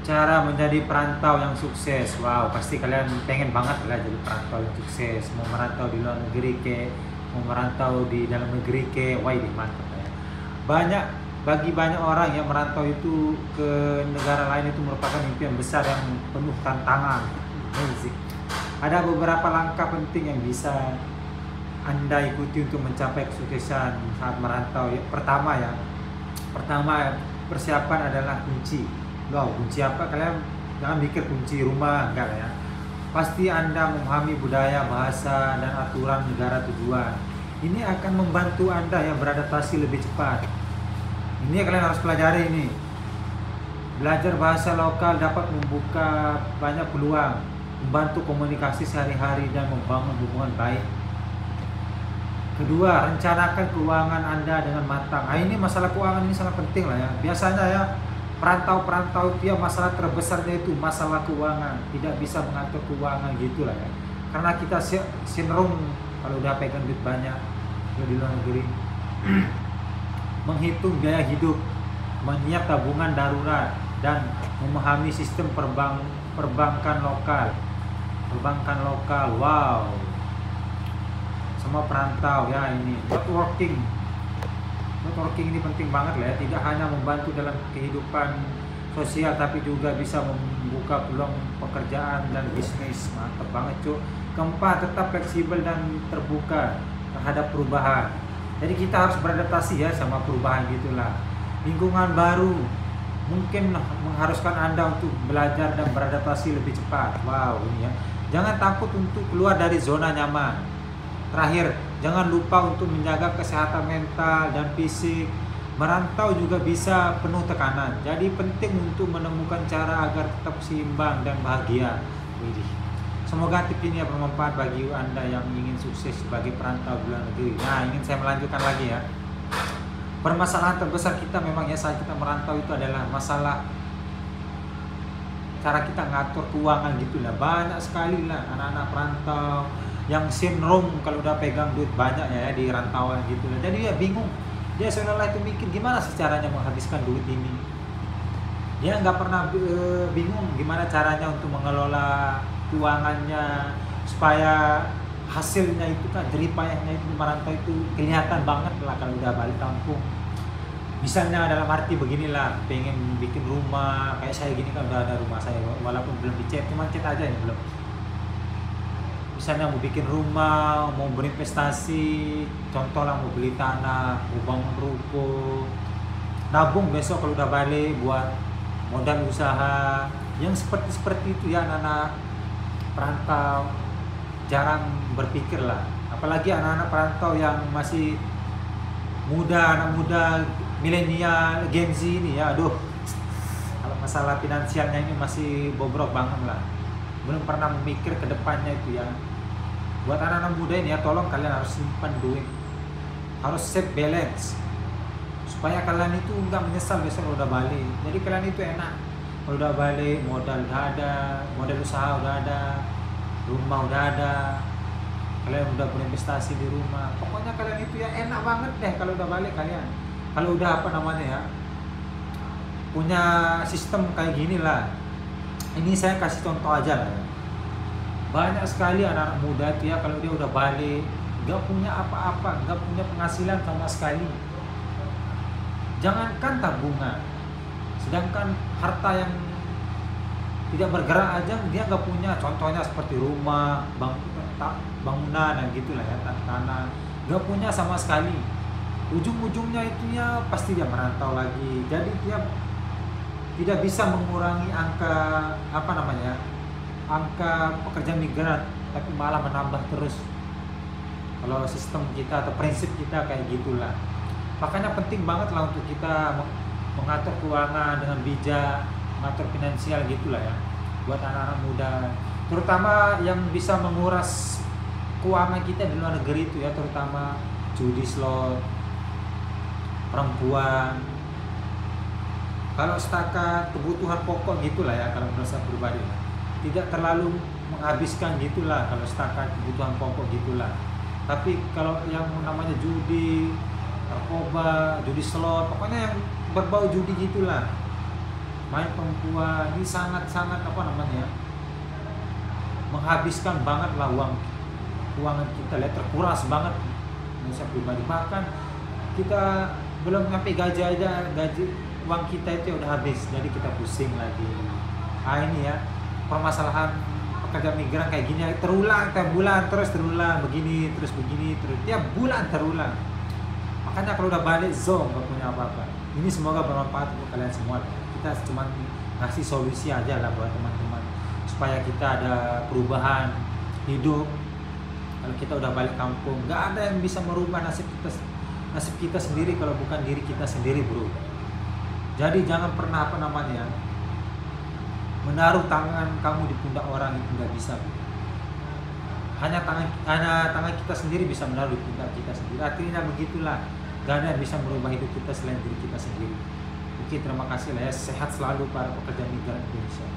Cara menjadi perantau yang sukses. Wow, pasti kalian pengen banget lah jadi perantau yang sukses. Mau merantau di luar negeri ke, mau merantau di dalam negeri ke, wah ini mantap ya. Banyak bagi banyak orang yang merantau itu ke negara lain itu merupakan impian besar yang penuh tantangan. Amazing. Ada beberapa langkah penting yang bisa Anda ikuti untuk mencapai kesuksesan saat merantau. Pertama persiapan adalah kunci. Loh, kunci apa? Kalian jangan mikir kunci rumah, enggak ya. Pasti Anda memahami budaya, bahasa, dan aturan negara tujuan. Ini akan membantu Anda yang beradaptasi lebih cepat. Ini kalian harus pelajari ini. Belajar bahasa lokal dapat membuka banyak peluang, membantu komunikasi sehari-hari dan membangun hubungan baik. Kedua, rencanakan keuangan Anda dengan matang. Nah, ini masalah keuangan ini sangat penting lah ya. Biasanya ya, perantau-perantau itu ya masalah terbesarnya itu masalah keuangan. Tidak bisa mengatur keuangan gitu lah ya. Karena kita cenderung kalau udah pegang duit banyak di luar negeri, menghitung biaya hidup, menyiap tabungan darurat, dan memahami sistem perbankan lokal. Perbankan lokal, wow. Semua perantau ya ini. Networking ini penting banget lah ya. Tidak hanya membantu dalam kehidupan sosial, tapi juga bisa membuka peluang pekerjaan dan bisnis. Mantap banget cuy. Keempat, tetap fleksibel dan terbuka terhadap perubahan. Jadi kita harus beradaptasi ya sama perubahan gitulah. Lingkungan baru mungkin mengharuskan Anda untuk belajar dan beradaptasi lebih cepat. Wow, ini ya. Jangan takut untuk keluar dari zona nyaman. Terakhir, jangan lupa untuk menjaga kesehatan mental dan fisik. Merantau juga bisa penuh tekanan. Jadi penting untuk menemukan cara agar tetap seimbang dan bahagia. Widih. Semoga tip ini bermanfaat bagi Anda yang ingin sukses sebagai perantau di luar negeri. Nah, ingin saya melanjutkan lagi ya. Permasalahan terbesar kita memang ya saat kita merantau itu adalah masalah cara kita ngatur keuangan gitu lah. Banyak sekali lah anak-anak perantau yang sindrom kalau udah pegang duit banyak ya di rantauan gitu lah. Jadi dia bingung. Dia seolah-olah itu mikir gimana sih caranya menghabiskan duit ini. Dia nggak pernah bingung gimana caranya untuk mengelola keuangannya supaya hasilnya itu kan jeripayahnya itu merantau itu kelihatan banget lah kalau udah balik kampung. Misalnya dalam arti beginilah, pengen bikin rumah kayak saya gini kan udah ada rumah saya walaupun belum dicat, cuma cat aja ini belum. Misalnya mau bikin rumah, mau berinvestasi, contoh lah mau beli tanah, mau bangun ruko, nabung besok kalau udah balik buat modal usaha. Yang seperti itu ya anak-anak perantau jarang berpikir lah. Apalagi anak-anak perantau yang masih muda, anak muda, milenial, Gen Z ini ya, aduh. Kalau masalah finansialnya ini masih bobrok banget lah. Belum pernah memikir ke depannya itu ya. Buat anak-anak muda ini ya, tolong kalian harus simpan duit, harus save balance supaya kalian itu nggak menyesal besok udah balik. Jadi kalian itu enak kalau udah balik, modal udah ada, modal usaha udah ada, rumah udah ada, kalian udah berinvestasi di rumah. Pokoknya kalian itu ya enak banget deh kalau udah balik kalian. Kalau udah apa namanya ya, punya sistem kayak gini lah. Ini saya kasih contoh aja lah ya. Banyak sekali anak-anak muda itu ya kalau dia udah balik nggak punya apa-apa, nggak punya penghasilan sama sekali. Jangankan tabungan, sedangkan harta yang tidak bergerak aja dia nggak punya. Contohnya seperti rumah, bangunan dan gitulah ya, tanah, nggak punya sama sekali. Ujung-ujungnya itu ya pasti dia merantau lagi. Jadi dia tidak bisa mengurangi angka apa namanya, angka pekerja migran, tapi malah menambah terus. Kalau sistem kita atau prinsip kita kayak gitulah. Makanya penting banget lah untuk kita mengatur keuangan dengan bijak, mengatur finansial gitulah ya. Buat anak-anak muda, terutama yang bisa menguras keuangan kita di luar negeri itu ya, terutama judi slot, perempuan. Kalau setakat kebutuhan pokok gitulah ya, kalau menurut saya pribadi tidak terlalu menghabiskan gitulah kalau setakat kebutuhan pokok gitulah. Tapi kalau yang namanya judi, narkoba, judi slot, pokoknya yang berbau judi gitulah, main perempuan ini sangat-sangat apa namanya ya, menghabiskan banget lah keuangan kita, lihat terkuras banget. Indonesia pribadi, bahkan kita belum sampai gaji aja, gaji uang kita itu udah habis, jadi kita pusing lagi. Ini ya permasalahan pekerja migran kayak gini terulang tiap bulan, terus terulang begini terus tiap bulan terulang. Makanya kalau udah balik zong gak punya apa-apa. Ini semoga bermanfaat untuk kalian semua. Kita cuma ngasih solusi aja lah buat teman-teman supaya kita ada perubahan hidup. Kalau kita udah balik kampung, nggak ada yang bisa merubah nasib kita sendiri kalau bukan diri kita sendiri, bro. Jadi jangan pernah apa namanya menaruh tangan kamu di pundak orang, itu nggak bisa, bro. Hanya tangan kita sendiri bisa menaruh di pundak kita sendiri. Artinya begitulah, nggak ada yang bisa merubah hidup kita selain diri kita sendiri. Oke, terima kasih lah ya. Sehat selalu para pekerja migran Indonesia.